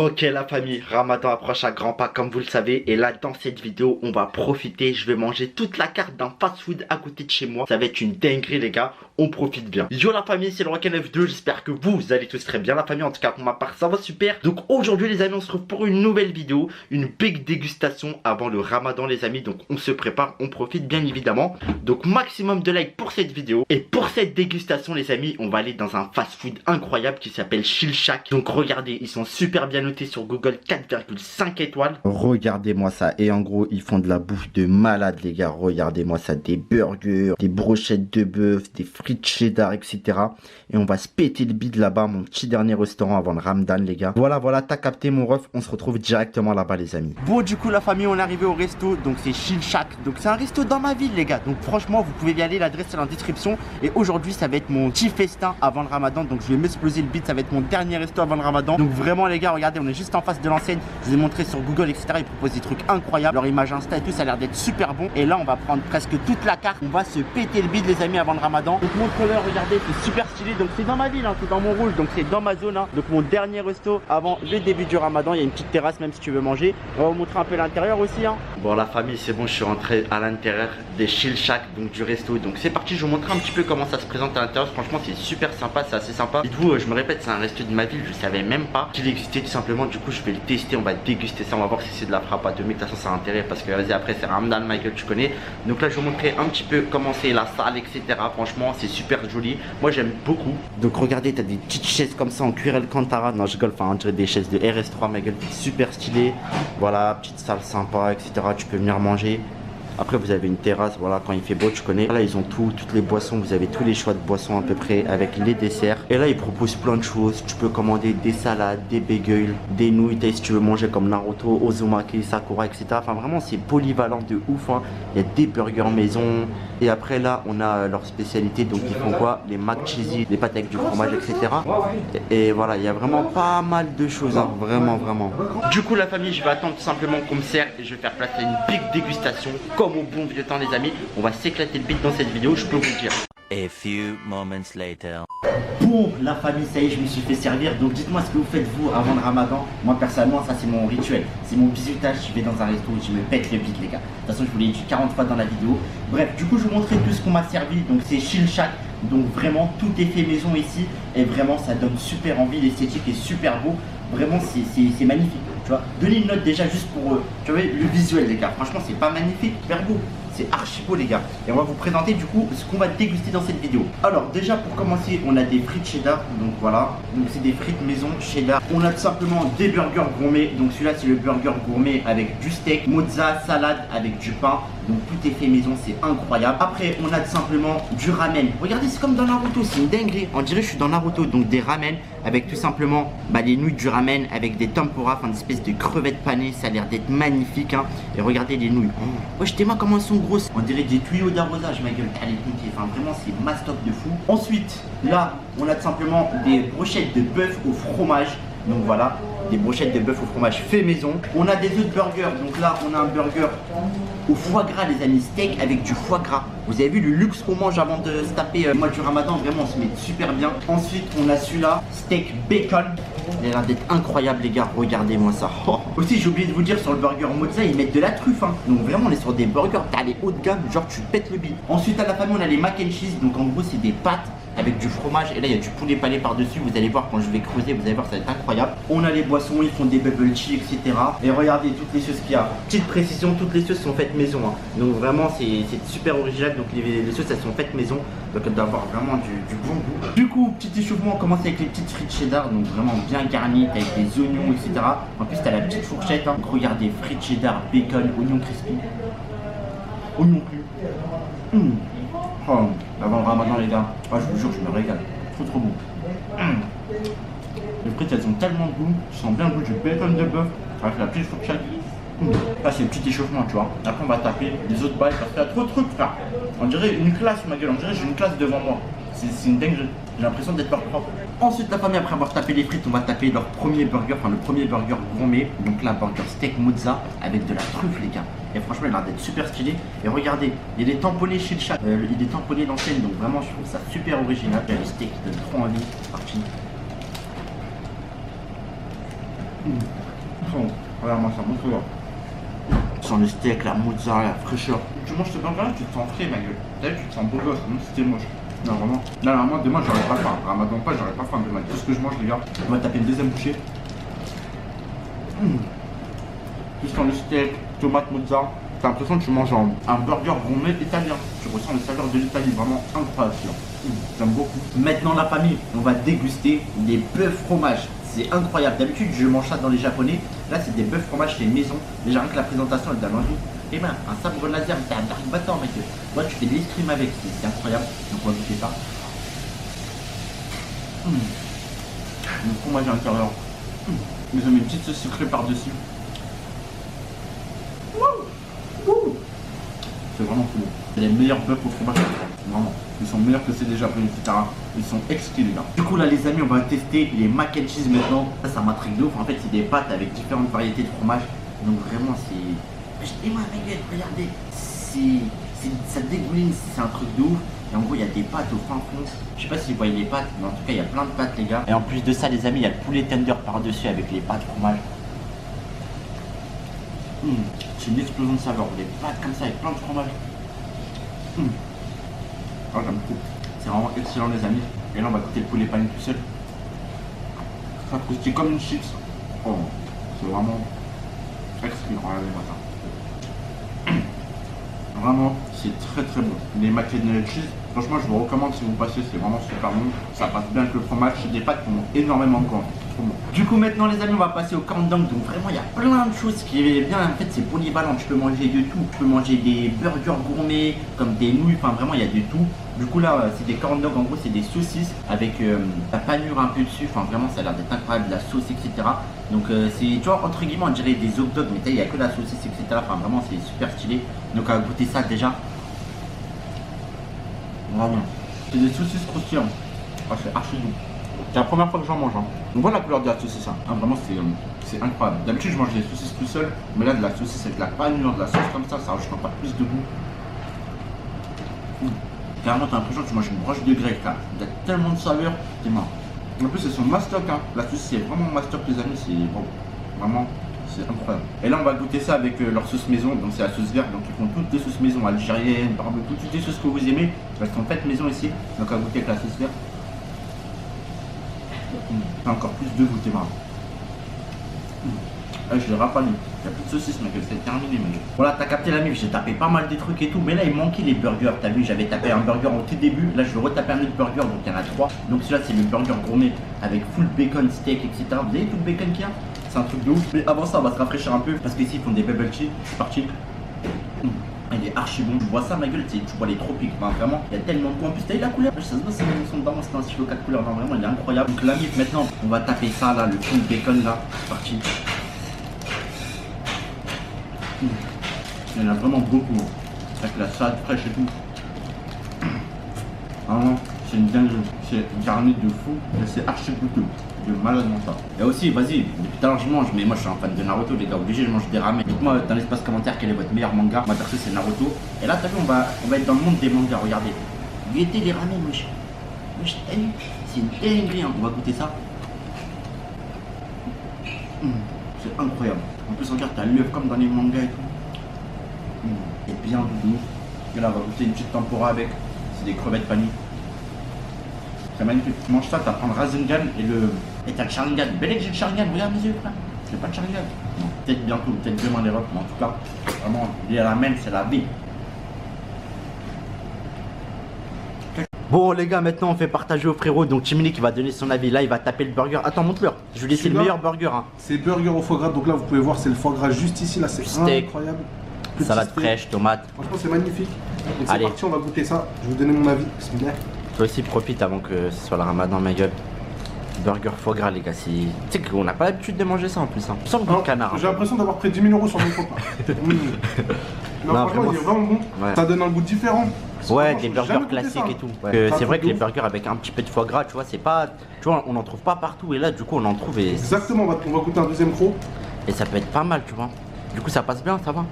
Ok la famille, Ramadan approche à grands pas comme vous le savez. Et là dans cette vidéo on va profiter. Je vais manger toute la carte d'un fast food à côté de chez moi. Ça va être une dinguerie les gars, on profite bien. Yo la famille, c'est le Roi F2. J'espère que vous allez tous très bien la famille. En tout cas pour ma part ça va super. Donc aujourd'hui les amis, on se retrouve pour une nouvelle vidéo. Une big dégustation avant le Ramadan les amis. Donc on se prépare, on profite bien évidemment. Donc maximum de likes pour cette vidéo. Et pour cette dégustation les amis, on va aller dans un fast food incroyable qui s'appelle Chill Shack. Donc regardez, ils sont super bien noté sur Google, 4,5 étoiles. Regardez-moi ça. Et en gros, ils font de la bouffe de malade, les gars. Regardez-moi ça. Des burgers, des brochettes de bœuf, des frites cheddar, etc. Et on va se péter le bide là-bas. Mon petit dernier restaurant avant le Ramadan, les gars. Voilà, t'as capté mon ref. On se retrouve directement là-bas, les amis. Bon, du coup, la famille, on est arrivé au resto. Donc, c'est Chill Shack. Donc, c'est un resto dans ma ville, les gars. Donc, franchement, vous pouvez y aller. L'adresse est dans la description. Et aujourd'hui, ça va être mon petit festin avant le Ramadan. Donc, je vais m'exploser le bide. Ça va être mon dernier resto avant le Ramadan. Donc, vraiment, les gars, regardez. On est juste en face de l'enseigne. Je vous ai montré sur Google, etc. Ils proposent des trucs incroyables. Leur image Insta et tout, ça a l'air d'être super bon. Et là, on va prendre presque toute la carte. On va se péter le bide, les amis, avant le Ramadan. Donc, montre-leur, regardez, c'est super stylé. Donc, c'est dans ma ville, hein, c'est dans Montrouge. Donc, c'est dans ma zone. Hein. Donc, mon dernier resto avant le début du Ramadan. Il y a une petite terrasse, même si tu veux manger. On va vous montrer un peu l'intérieur aussi. Hein. Bon, la famille, c'est bon. Je suis rentré à l'intérieur des Chill Shack, donc du resto. Donc, c'est parti. Je vais vous montrer un petit peu comment ça se présente à l'intérieur. Franchement, c'est super sympa. C'est assez sympa. Dites-vous, je me répète, c'est un resto de ma ville. Je savais même pas qu'il existait tout simplement. Du coup, je vais le tester, on va déguster ça, on va voir si c'est de la frappe à 2000. De toute façon, ça a intérêt parce que vas-y, après, c'est Ramadan, Michael, tu connais. Donc là, je vais vous montrer un petit peu comment c'est la salle, etc. Franchement, c'est super joli. Moi, j'aime beaucoup. Donc, regardez, t'as des petites chaises comme ça en cuir Alcantara. Non, je rigole, enfin, on dirait des chaises de RS3, Michael, super stylé. Voilà, petite salle sympa, etc. Tu peux venir manger. Après vous avez une terrasse, voilà, quand il fait beau, tu connais. Là ils ont toutes les boissons, vous avez tous les choix de boissons à peu près avec les desserts. Et là ils proposent plein de choses, tu peux commander des salades, des bagels, des nouilles, si tu veux manger comme Naruto, Uzumaki, Sakura, etc. Enfin vraiment c'est polyvalent de ouf, hein. Il y a des burgers maison. Et après là on a leur spécialité, donc ils font quoi? Les mac cheesy, les pâtes avec du fromage, etc. Et voilà, il y a vraiment pas mal de choses, hein. Vraiment. Du coup la famille, je vais attendre tout simplement qu'on me sert et je vais faire place à une big dégustation. Au bon vieux temps les amis, on va s'éclater le bide dans cette vidéo, je peux vous le dire. A few moments later. Bon la famille, ça y est, je me suis fait servir. Donc dites-moi ce que vous faites vous avant le Ramadan. Moi personnellement ça c'est mon rituel, c'est mon bisutage. Je vais dans un resto et je me pète le bide les gars. De toute façon je vous l'ai dit 40 fois dans la vidéo. Bref, du coup je vous montrer tout ce qu'on m'a servi. Donc c'est Chill Shack. Donc vraiment tout est fait maison ici. Et vraiment ça donne super envie, l'esthétique est super beau. Vraiment c'est magnifique. Tu vois, donnez une note déjà juste pour tu vois, le visuel les gars. Franchement c'est pas magnifique, super beau. C'est archi beau les gars. Et on va vous présenter du coup ce qu'on va déguster dans cette vidéo. Alors déjà pour commencer, on a des frites cheddar. Donc voilà, donc c'est des frites maison cheddar. On a tout simplement des burgers gourmets. Donc celui-là c'est le burger gourmet avec du steak, mozza, salade avec du pain. Donc tout est fait maison, c'est incroyable. Après on a tout simplement du ramen. Regardez, c'est comme dans Naruto, c'est une dinguerie. On dirait que je suis dans Naruto. Donc des ramen avec tout simplement les nouilles du ramen avec des tempura, enfin des espèces de crevettes panées. Ça a l'air d'être magnifique, hein. Et regardez les nouilles. Oh, jetez-moi comment elles sont grosses. On dirait des tuyaux d'arrosage, ma gueule. Allez, enfin vraiment c'est mastoc de fou. Ensuite là on a tout simplement des brochettes de bœuf au fromage. Donc voilà, des brochettes de bœuf au fromage fait maison. On a des autres burgers. Donc là on a un burger au foie gras les amis, steak avec du foie gras. Vous avez vu le luxe qu'on mange avant de se taper le mois du Ramadan, vraiment on se met super bien. Ensuite on a celui-là, steak bacon. Il a l'air d'être incroyable les gars, regardez-moi ça. Oh. Aussi j'ai oublié de vous dire, sur le burger mozza ils mettent de la truffe, hein. Donc vraiment on est sur des burgers, t'as les hauts de gamme, genre tu pètes le bide. Ensuite à la famille on a les mac and cheese, donc en gros c'est des pâtes avec du fromage et là il y a du poulet palais par dessus. Vous allez voir quand je vais creuser, vous allez voir ça va être incroyable. On a les boissons, ils font des bubble tea, etc. Et regardez toutes les sauces qu'il y a. Petite précision, toutes les sauces sont faites maison, hein. Donc vraiment c'est super original. Donc les sauces elles sont faites maison, donc elles doivent avoir vraiment du bon goût. Du coup petit échauffement, on commence avec les petites frites cheddar, donc vraiment bien garnies avec des oignons, etc. En plus t'as la petite fourchette, hein. Donc regardez, frites cheddar, bacon, oignon crispy, oignon cru. Oh, avant le Ramadan les gars, je vous jure je me régale, trop bon. Les frites elles ont tellement de goût, tu sens bien le goût du bacon de bœuf avec la petite fourchette. Là c'est le petit échauffement tu vois, après on va taper les autres bails parce qu'il y a trop de trucs frère. On dirait une classe ma gueule, on dirait que j'ai une classe devant moi. C'est une dinguerie, j'ai l'impression d'être leur propre. Ensuite la famille, après avoir tapé les frites, on va taper leur premier burger, enfin le premier burger gourmet. Donc là burger steak mozza avec de la truffe les gars. Et franchement il a l'air d'être super stylé. Et regardez, il est tamponné chez le chat, il est tamponné d'enseigne. Donc vraiment je trouve ça super original. Il y a le steak qui donne trop envie, c'est parti. Regarde-moi ça, montre-moi. Sans le steak, la mozzarella, la fraîcheur. Tu manges ce burger là, tu te sens frais, ma gueule. T'as vu, tu te sens beau gosse, même si t'es moche. Non, vraiment. Non, vraiment, demain, j'aurais pas faim. Ramadan pas, j'aurais pas faim demain. Tout ce que je mange, les gars, on va taper une deuxième bouchée. Tu sens le steak, tomate, mozzarella. T'as l'impression que tu manges un burger gourmet italien. Tu ressens les saveurs de l'Italie, vraiment incroyable. J'aime beaucoup. Maintenant, la famille, on va déguster des bœufs fromage. C'est incroyable. D'habitude, je mange ça dans les japonais. Là, c'est des bœufs fromage chez Maison. Déjà, rien que la présentation, elle donne envie. Et ben, un sabre laser, t'as un dark battant, mec. Moi, tu fais de l'escrime avec. C'est incroyable. Donc, on va goûter ça. Le fromage à l'intérieur. Ils ont mis une petite sauce sucrée par-dessus. C'est vraiment cool. C'est les meilleurs bœufs au fromage. Vraiment. Ils sont meilleurs que ceux des japonais, etc. Ils sont exquis, les gars. Du coup, là, les amis, on va tester les mac and cheese maintenant. Ça m'intrigue de ouf. En fait, c'est des pâtes avec différentes variétés de fromage. Donc, vraiment, c'est. Et moi, ma gueule, regardez. Ça dégouline, c'est un truc de ouf. Et en gros, il y a des pâtes au fin fond. Je sais pas si vous voyez les pâtes, mais en tout cas, il y a plein de pâtes, les gars. Et en plus de ça, les amis, il y a le poulet tender par-dessus avec les pâtes fromage. C'est une explosion de saveur. Des pâtes comme ça avec plein de fromage. Ah, j'aime beaucoup. C'est vraiment excellent, les amis. Et là, on va goûter le poulet pané tout seul. Ça croustille comme une chips. Oh, c'est vraiment excellent. Regardez-moi ça. Vraiment, c'est très très bon. Les mac and cheese, franchement, je vous recommande si vous passez, c'est vraiment super bon. Ça passe bien avec le fromage. C'est des pâtes qui ont énormément de goût. Bon. Du coup, maintenant, les amis, on va passer au countdown. Donc, vraiment, il y a plein de choses qui est bien. En fait, c'est polyvalent. Tu peux manger de tout. Tu peux manger des burgers gourmets, comme des nouilles. Enfin, vraiment, il y a de tout. Du coup, là, c'est des corn dogs. En gros, c'est des saucisses avec la panure un peu dessus. Enfin, vraiment, ça a l'air d'être incroyable. La sauce, etc. Donc, c'est, tu vois, entre guillemets, on dirait des hot dogs. Mais il n'y a que la saucisse, etc. Enfin, vraiment, c'est super stylé. Donc, on va goûter ça déjà. Vraiment. C'est des saucisses croustillantes. Ah, c'est archi doux. C'est la première fois que j'en mange. On voit la couleur de la saucisse. Vraiment, c'est incroyable. D'habitude, je mange des saucisses tout seul. Mais là, de la saucisse avec la panure, de la sauce comme ça rajoute encore plus de goût. Carrément, t'as l'impression que tu manges une broche de grec. Il y a tellement de saveurs. C'est marrant. En plus, c'est son mastoc. La saucisse, c'est vraiment mastoc, les amis. C'est bon. Vraiment. C'est incroyable. Et là, on va goûter ça avec leur sauce maison. Donc, c'est la sauce verte. Donc, ils font toutes les sauces maison algériennes, barbecue, toutes les sauces que vous aimez. Elles sont faites maison ici. Donc, on va goûter avec la sauce verte. T'as encore plus de goût, t'es marrant. Je l'ai rafalé. Il n'y a plus de saucisse, ma gueule. C'est terminé, ma gueule. Voilà, t'as capté la mif. J'ai tapé pas mal des trucs et tout. Mais là, il manquait les burgers. T'as vu, j'avais tapé un burger au tout début. Là, je vais retaper un autre burger. Donc, il y en a 3. Donc, celui-là, c'est le burger gourmet avec full bacon, steak, etc. Vous avez tout le bacon qu'il y a? C'est un truc de ouf. Mais avant ça, on va se rafraîchir un peu. Parce qu'ici, ils font des bubble tea. Je suis parti. Il est archi bon. Tu vois ça, ma gueule, tu vois les tropiques. Enfin, vraiment, il y a tellement de goût. En plus, t'as vu la couleur? Ça se voit, c'est vraiment un stylo 4 couleurs. Non, vraiment, il est incroyable. Donc, la mif, maintenant, on va taper ça, là, le full bacon, là. C'est parti. Il y en a vraiment beaucoup. Avec la salade fraîche et tout. Vraiment, c'est une dinguerie. C'est garni de fou. Et c'est archi goûteux. De malade mental. Et aussi, vas-y, depuis tout à l'heure je mange, mais moi je suis un fan de Naruto, les gars, obligé, je mange des ramen. Dites-moi dans l'espace commentaire quel est votre meilleur manga. Moi perso c'est Naruto. Et là t'as vu, on va être dans le monde des mangas, regardez. Guettez les ramen, wesh. Wesh, t'as vu? C'est une dinguerie, hein. On va goûter ça. C'est incroyable. En plus regarde, t'as l'œuf comme dans les mangas et tout. C'est bien doudou. Et là on va goûter une petite tempura avec. C'est des crevettes panées. C'est magnifique. Tu manges ça, tu vas prendre Rasengan et le. Et t'as le Sharingan. Bel que j'ai le Sharingan, regarde mes yeux, frère. J'ai pas de Sharingan. Non. Peut-être bientôt, peut-être demain les refs, mais en tout cas, vraiment, les ramen, c'est la vie. Bon les gars, maintenant on fait partager au frérot. Donc Timini qui va donner son avis. Là il va taper le burger. Attends, montre-leur. Je vais laisser le meilleur burger. C'est burger au foie gras. Donc là vous pouvez voir, c'est le foie gras juste ici. Là c'est incroyable. Salade fraîche, tomate. Franchement c'est magnifique. Donc c'est parti, on va goûter ça. Je vais vous donner mon avis. Bismillah. Toi aussi profite avant que ce soit le ramadan, ma gueule. Burger foie gras, les gars. Tu sais qu'on n'a pas l'habitude de manger ça en plus. Sans le goût de canard. J'ai l'impression d'avoir pris 10 000 € sur mon compte. Non, franchement, il est vraiment bon. Ouais. Ça donne un goût différent. Ouais, des burgers classiques et tout. Ouais. C'est vrai que les burgers avec un petit peu de foie gras, tu vois, c'est pas. Tu vois, on n'en trouve pas partout. Et là, du coup, on en trouve. Et exactement, on va goûter un deuxième croc. Et ça peut être pas mal, tu vois. Du coup, ça passe bien, ça va.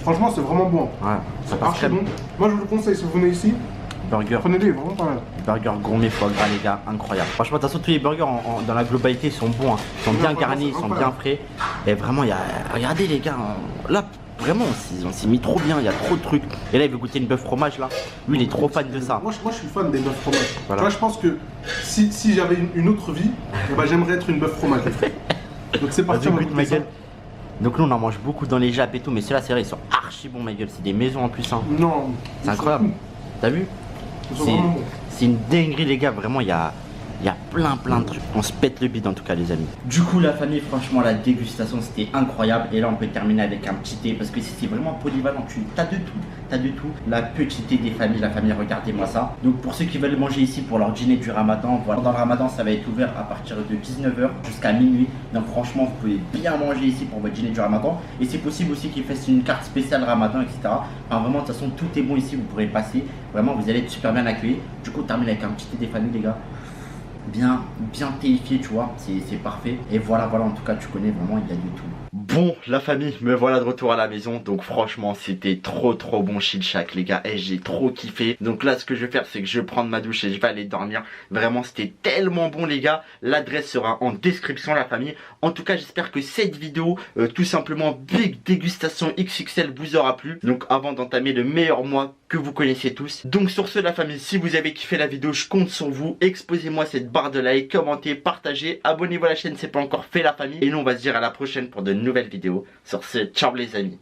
Franchement, c'est vraiment bon. Ouais, ça passe très bon. Moi, je vous le conseille si vous venez ici. Burger. Prenez-les, vraiment pas mal. Burger gourmet foie gras, les gars, incroyable. Franchement, de toute façon, tous les burgers dans la globalité ils sont bons, hein. Ils sont bien garnis, ils sont bien frais. Et vraiment, il y a. Regardez, les gars, là, vraiment, on s'est mis trop bien, il y a trop de trucs. Et là, il veut goûter une bœuf fromage, là. Lui, il est trop fan de ça. Moi, je suis fan des bœufs fromage. Voilà. Tu vois, je pense que si j'avais une autre vie, bah, j'aimerais être une bœuf fromage. Donc, c'est parti, on va goûter ça. Donc, nous, on en mange beaucoup dans les japs et tout, mais ceux-là, c'est vrai, ils sont archi bons, ma gueule. C'est des maisons en plus, hein. Non. C'est incroyable. T'as vu? C'est une dinguerie, les gars, vraiment, il y a plein de trucs. On se pète le bide en tout cas, les amis. Du coup, la famille, franchement, la dégustation c'était incroyable. Et là, on peut terminer avec un petit thé parce que c'est vraiment polyvalent. T'as de tout, t'as de tout. La petite thé des familles, la famille, regardez-moi ça. Donc, pour ceux qui veulent manger ici pour leur dîner du ramadan, voilà. Dans le ramadan, ça va être ouvert à partir de 19 h jusqu'à minuit. Donc, franchement, vous pouvez bien manger ici pour votre dîner du ramadan. Et c'est possible aussi qu'ils fassent une carte spéciale ramadan, etc. Enfin, vraiment, de toute façon, tout est bon ici. Vous pourrez passer. Vraiment, vous allez être super bien accueillis. Du coup, on termine avec un petit thé des familles, les gars. Bien théifié, tu vois, c'est parfait. Et voilà, en tout cas, tu connais vraiment, il y a du tout. Bon, la famille, me voilà de retour à la maison. Donc franchement, c'était trop bon Chill Shack, les gars. Et j'ai trop kiffé. Donc là, ce que je vais faire, c'est que je vais prendre ma douche et je vais aller dormir. Vraiment, c'était tellement bon, les gars. L'adresse sera en description, la famille. En tout cas, j'espère que cette vidéo, tout simplement Big Dégustation XXL, vous aura plu. Donc avant d'entamer le meilleur mois que vous connaissez tous. Donc sur ce, la famille, si vous avez kiffé la vidéo, je compte sur vous. Exposez-moi cette barre de like, commentez, partagez, abonnez-vous à la chaîne si c'est pas encore fait, la famille. Et nous, on va se dire à la prochaine pour de nouvelles vidéos. Sur ce, ciao les amis.